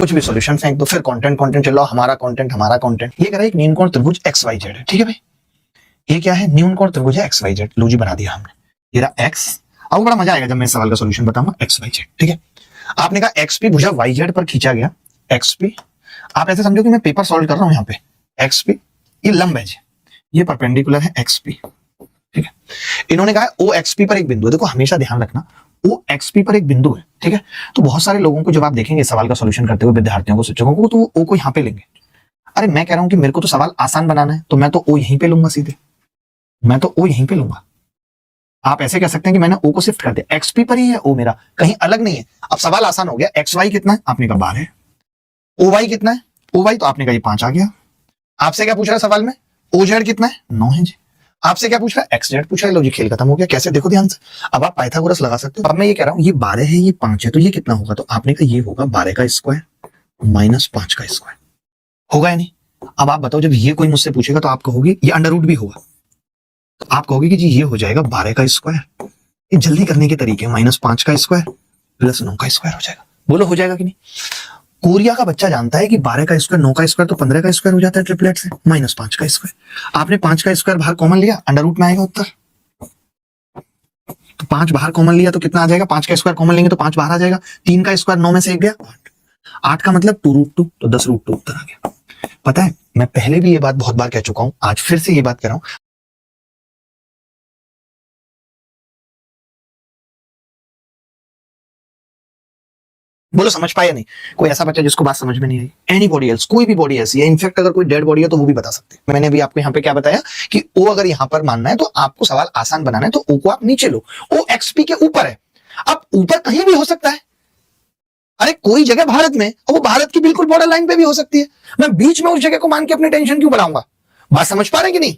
कुछ भी सॉल्यूशन फेंक दो, फिर कंटेंट कंटेंट चलो, हमारा कंटेंट। ये कह रहा है एक न्यूनकोण त्रिभुज एक्स वाई जेड है, ठीक है भाई। ये क्या है, न्यूनकोण त्रिभुज है एक्स वाई जेड, लो जी बना दिया हमने। ये रहा एक्स, अब बड़ा मजा आएगा जब मैं सवाल का सॉल्यूशन बताऊंगा, एक्स वाई जेड, ठीक है। आपने कहा एक्स पी भुजा वाई जेड पर खींचा गया, एक्स पी, आप ऐसे समझो कि मैं पेपर सॉल्व कर रहा हूं यहाँ पे, एक्स पी ये लंब है, ये परपेंडिकुलर है एक्स पी, ठीक है। इन्होंने कहा ओ एक्स पी पर एक बिंदु है, देखो हमेशा ध्यान रखना ओ एक्स पी पर एक बिंदु है, ठीक है। तो बहुत सारे लोगों को जब आप देखेंगे सवाल का सॉल्यूशन करते हुए, विद्यार्थियों को, शिक्षकों को, तो वो ओ को यहाँ पे लेंगे। अरे मैं कह रहा हूं कि मेरे को तो सवाल आसान बनाना है, तो मैं तो ओ यहीं पे लूंगा सीधे, मैं तो ओ यहीं पे लूंगा। आप ऐसे कह सकते हैं कि मैंने ओ को शिफ्ट कर दिया, एक्स पी पर ही है ओ मेरा, कहीं अलग नहीं है। अब सवाल आसान हो गया, एक्स वाई कितना है, आपने कहा 12 है। ओ वाई कितना है, ओ वाई तो आपने कहा ये 5 आ गया। आपसे क्या पूछ रहा है सवाल में, ओ जेड कितना है, 9 है जी। आपसे क्या पूछ रहा है, एक्स जेड पूछ रहा है, लो जी खेल खत्म हो गया। कैसे, देखो ध्यान से, अब आप पाइथागोरस लगा सकते हो। अब मैं ये कह रहा हूं ये 12 है, ये 5 है, तो ये कितना होगा, तो आपने कहा ये होगा 12 का स्क्वायर माइनस 5 का स्क्वायर, होगा या नहीं। अब आप बताओ, जब ये कोई मुझसे पूछेगा तो आप कहोगे ये अंडर रूट भी होगा, तो आप कहोगे कि जी ये हो जाएगा 12 का स्क्वायर। ये जल्दी करने के तरीके, माइनस 5 का स्क्वायर प्लस 9 का स्क्वायर हो जाएगा। बोलो हो जाएगा कि नहीं। कोरिया का बच्चा जानता है कि 12 का स्क्वायर 9 का स्क्वायर तो 15 का स्क्वायर हो जाता है ट्रिपलेट से, माइनस 5 का स्क्वायर। आपने 5 का स्क्वायर बाहर कॉमन लिया, अंडर रूट में आएगा उत्तर। तो 5 बाहर कॉमन लिया तो कितना आ जाएगा, 5 का स्क्वायर कॉमन लेंगे तो 5 बाहर आ जाएगा। 3 का स्क्वायर 9 में से एक गया 8, 8 का मतलब 2√2, तो 10√2 उत्तर आ गया। पता है मैं पहले भी ये बात बहुत बार कह चुका हूं, आज फिर से ये बात कर रहा हूं। बोलो समझ पाया नहीं। कोई ऐसा बच्चा जिसको बात समझ में नहीं आई, एनी बॉडी एल्स, कोई भी बॉडी ऐसी है, इनफैक्ट अगर कोई डेड बॉडी है तो वो भी बता सकते हैं। मैंने भी आपको यहाँ पे क्या बताया कि ओ अगर यहाँ पर मानना है तो आपको सवाल आसान बनाना है, तो ओ को आप नीचे लो, ओ एक्सपी के ऊपर है। अब ऊपर कहीं भी हो सकता है, अरे कोई जगह भारत में, और वो भारत की बिल्कुल बॉर्डर लाइन पे भी हो सकती है। मैं बीच में उस जगह को मान के अपनी टेंशन क्यों बढ़ाऊंगा। बात समझ पा रहे कि नहीं।